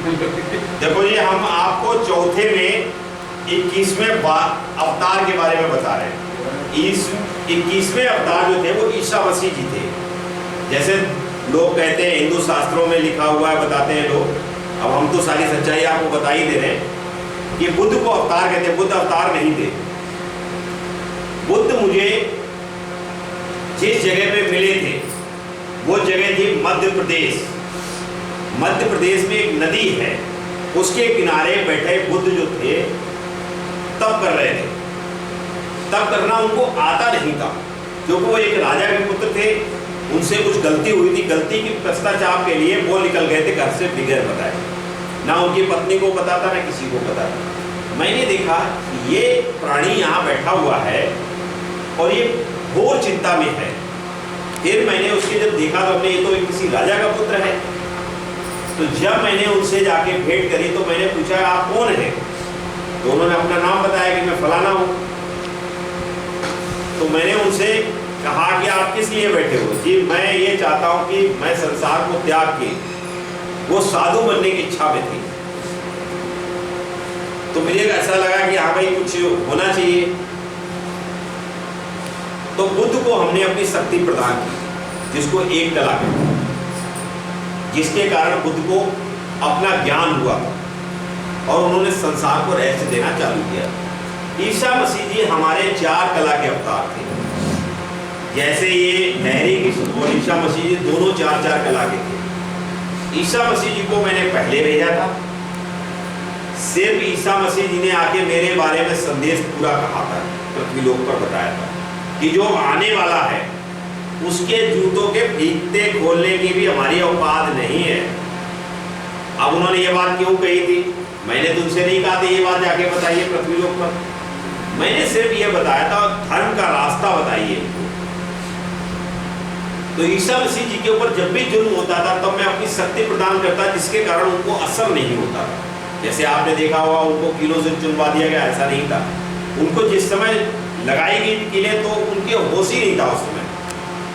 देखो जी, हम आपको चौथे में 21वें अवतार के बारे में बता रहे हैं। इस 21वें अवतार जो थे वो ईसा मसीह जी थे। जैसे लोग कहते हैं, हिंदू शास्त्रों में लिखा हुआ है, बताते हैं लोग। अब हम तो सारी सच्चाई आपको बता ही दे रहे हैं कि बुद्ध को अवतार कहते हैं। बुद्ध अवतार नहीं थे। बुद्ध मुझे जिस जगह पे मिले थे वो जगह थी मध्य प्रदेश। मध्य प्रदेश में एक नदी है, उसके किनारे बैठे बुद्ध जो थे तप कर रहे थे। तप करना उनको आता नहीं था, क्योंकि वो एक राजा के पुत्र थे। उनसे कुछ गलती हुई थी, गलती की पश्चाताप के लिए वो निकल गए थे घर से बगैर बताए। ना उनकी पत्नी को पता था, ना किसी को पता था। मैंने देखा ये प्राणी यहाँ बैठा हुआ है और ये घोर चिंता में है। फिर मैंने उसके जब देखा तो हमने, ये तो किसी राजा का पुत्र है। तो जब मैंने उनसे जाके भेंट करी तो मैंने पूछा आप कौन हैं? तो उन्होंने अपना नाम बताया कि मैं फलाना हूँ। तो मैंने उनसे कहा कि आप किस लिए बैठे हो? जी मैं ये चाहता हूँ कि मैं संसार को त्याग के वो साधु बनने की इच्छा में थी। तो मुझे ऐसा लगा कि हाँ भाई कुछ होना चाहिए। तो बुद्ध को हमने अपनी शक्ति प्रदान की, जिसको एक कला कहते हैं, जिसके कारण बुद्ध को अपना ज्ञान हुआ और उन्होंने संसार को रहस्य देना चालू किया। ईसा मसीह जी हमारे 4 कला के अवतार थे। जैसे ये नहरी की और ईसा मसीह जी दोनों 4-4 कला के थे। ईसा मसीह जी को मैंने पहले भेजा था। सिर्फ ईसा मसीह जी ने आके मेरे बारे में संदेश पूरा कहा था, पृथ्वी लोक पर बताया था कि जो आने वाला है उसके जूतों के फीते खोलने की भी हमारी औकात नहीं है। अब उन्होंने ये बात क्यों कही थी? मैंने तुमसे नहीं कहा था ये बात जाके बताइए पृथ्वी लोक पर। मैंने सिर्फ ये बताया था धर्म का रास्ता बताइए। तो ईसा मसीह जी के ऊपर जब भी जुल्म होता था तब मैं अपनी शक्ति प्रदान करता, जिसके कारण उनको असर नहीं होता था। जैसे आपने देखा होगा उनको किलों से चुनवा दिया गया, ऐसा नहीं था। उनको जिस समय लगाई गई थी किले तो उनके होश ही नहीं था उस समय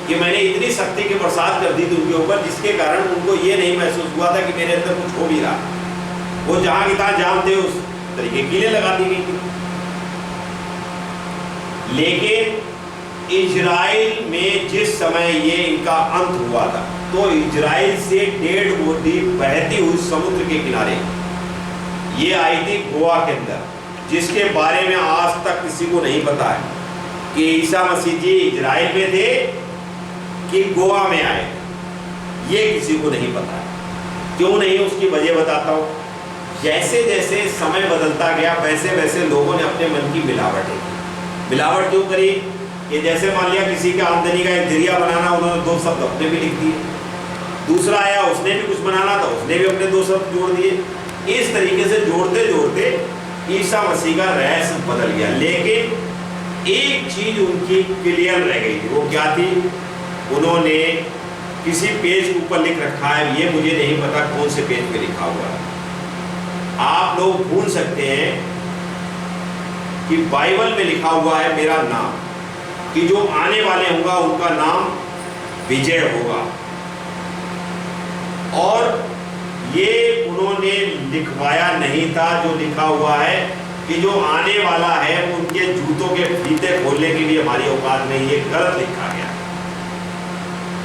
कि मैंने इतनी शक्ति की बरसात कर दी थी उनके ऊपर, जिसके कारण उनको ये नहीं महसूस हुआ था कि मेरे अंदर कुछ हो भी रहा। वो जहाँ की तहाँ जानते उस तरीके किले लगा दी गई थी। लेकिन इजराइल में जिस समय ये इनका अंत हुआ था तो इजराइल से 1.5 गोदी बहती हुई समुद्र के किनारे ये आई थी गोवा के अंदर, जिसके बारे में आज तक किसी को नहीं पता है कि ईसा मसीह जी इजराइल में थे कि गोवा में आए। ये किसी को नहीं पता है। क्यों नहीं, उसकी वजह बताता हूँ। जैसे जैसे समय बदलता गया वैसे वैसे लोगों ने अपने मन की मिलावट की। मिलावट क्यों करी? कि जैसे मान लिया किसी का आमदनी का एक जरिया बनाना, उन्होंने 2 शब्द अपने भी लिख दिए। दूसरा आया, उसने भी कुछ बनाना था, उसने भी अपने 2 शब्द जोड़ दिए। इस तरीके से जोड़ते जोड़ते ईसा मसीह का रहस्य बदल गया। लेकिन एक चीज उनकी क्लियर रह गई थी। वो क्या थी? उन्होंने किसी पेज के ऊपर लिख रखा है, ये मुझे नहीं पता कौन से पेज पे लिखा हुआ है। आप लोग भूल सकते हैं कि बाइबल में लिखा हुआ है मेरा नाम, कि जो आने वाले होगा उनका नाम विजय होगा। और ये उन्होंने लिखवाया नहीं था, जो लिखा हुआ है कि जो आने वाला है उनके जूतों के फीते खोलने की भी हमारी औकात नहीं, ये गलत लिखा गया।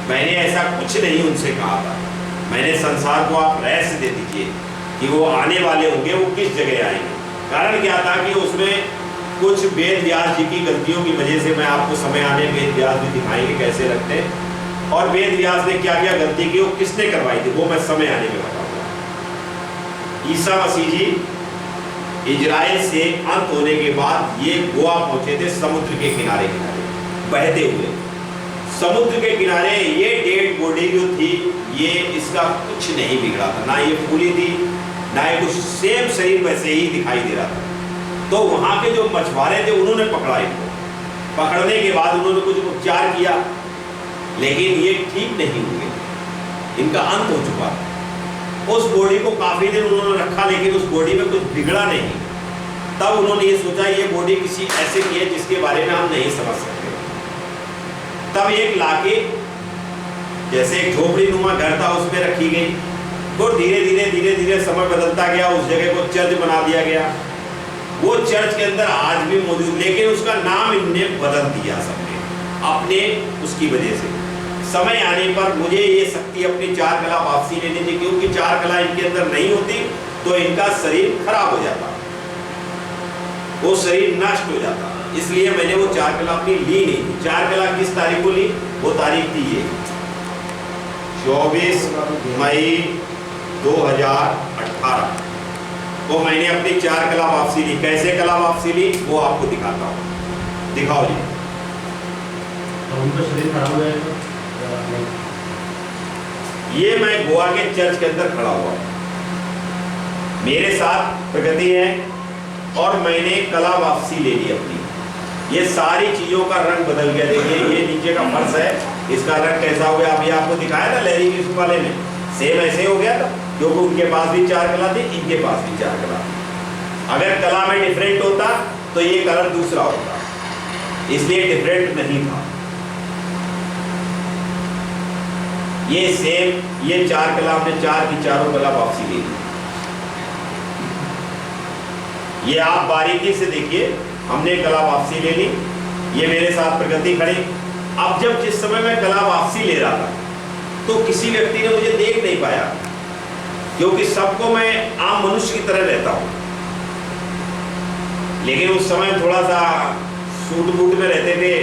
मैंने ऐसा कुछ नहीं उनसे कहा था। मैंने संसार को आप रहस्य दे दीजिए कि वो आने वाले होंगे, वो किस जगह आएंगे। कारण क्या था कि उसमें कुछ वेद व्यास जी की गलतियों की वजह से, मैं आपको समय आने वेद व्यास भी दिखाएंगे कैसे रखते हैं और वेद व्यास ने क्या क्या गलती की, वो किसने करवाई थी, वो मैं समय आने में बताऊंगा। ईसा मसीह जी इजराइल से अंत होने के बाद ये गोवा पहुंचे थे, समुद्र के किनारे किनारे बहते हुए। समुद्र के किनारे ये 1.5 गोदी जो थी, ये इसका कुछ नहीं बिगड़ा था, ना ये फूली थी, ना ये कुछ, सेम शरीर वैसे ही दिखाई दे रहा था। तो वहाँ के जो मछुआरे थे उन्होंने पकड़ा इनको। पकड़ने के बाद उन्होंने कुछ उपचार किया, लेकिन ये ठीक नहीं हुए, इनका अंत हो चुका। उस बॉडी को काफी दिन उन्होंने रखा, लेकिन उस बॉडी में कुछ बिगड़ा नहीं। तब उन्होंने ये सोचा ये बॉडी किसी ऐसे की है जिसके बारे में हम नहीं समझ सकते। तब एक लाके, जैसे एक झोपड़ी नुमा घर था, उसमें रखी गई तो धीरे धीरे समय बदलता गया, उस जगह को चर्च बना दिया गया। वो चर्च के अंदर आज भी मौजूद, लेकिन उसका नाम इनने बदल दिया सबने अपने उसकी वजह से। समय आने पर मुझे ये शक्ति अपनी चार कला वापसी लेनी थी, क्योंकि चार कला इनके अंदर नहीं होती तो इनका शरीर खराब हो जाता, वो शरीर नष्ट हो जाता। इसलिए मैंने वो चार कला अपनी ली नहीं थी। चार कला किस तारीख को ली? वो तारीख थी ये 24 मई 2018 को मैंने अपनी चार कला वापसी ली। कैसे कला वापसी ली वो आपको दिखाता हूँ। दिखाओ जी। तो उनका शरीर खराब हो जाएगा। ये मैं गोवा के चर्च के अंदर खड़ा हुआ, मेरे साथ प्रगति है और मैंने कला वापसी ले ली अपनी। ये सारी चीजों का रंग बदल गया। देखिए ये नीचे का फर्श है, इसका रंग कैसा हो गया? अभी आपको दिखाया ना लहरी की वाले में, सेम ऐसे हो गया था, क्योंकि उनके पास भी चार कला थी, इनके पास भी चार कला थी। अगर कला में डिफरेंट होता तो ये कलर दूसरा होता, इसलिए डिफरेंट नहीं था। ये सेम ये चार कला, हमने चार की चारों कला वापसी ले ली। ये आप बारीकी से देखिए, हमने कला वापसी ले ली। ये मेरे साथ प्रगति खड़ी। अब जब जिस समय मैं कला वापसी ले रहा था तो किसी व्यक्ति ने मुझे देख नहीं पाया, क्योंकि सबको मैं आम मनुष्य की तरह रहता हूं। लेकिन उस समय थोड़ा सा सूट बूट में रहते थे,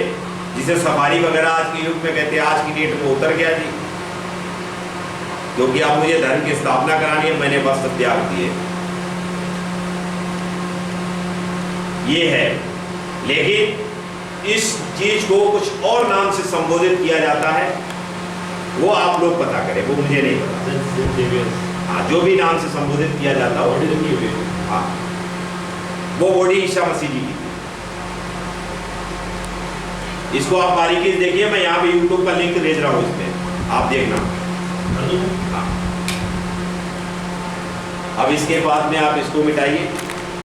जिसे सफारी वगैरह आज के युग में कहते हैं, आज की डेट में उतर गया जी, क्योंकि अब मुझे धर्म की स्थापना करानी है, मैंने वस्त्र त्याग दिए। ये है, लेकिन इस चीज को कुछ और नाम से संबोधित किया जाता है, वो आप लोग पता करें, वो मुझे नहीं पता। हाँ, जो भी नाम से संबोधित किया जाता है, हाँ, वो बॉडी ईसा मसीह जी की। इसको आप बारीकी से देखिए, मैं यहाँ पे यूट्यूब का लिंक भेज रहा हूँ, इसमें आप देखना। हाँ। अब इसके बाद में आप इसको मिटाइए।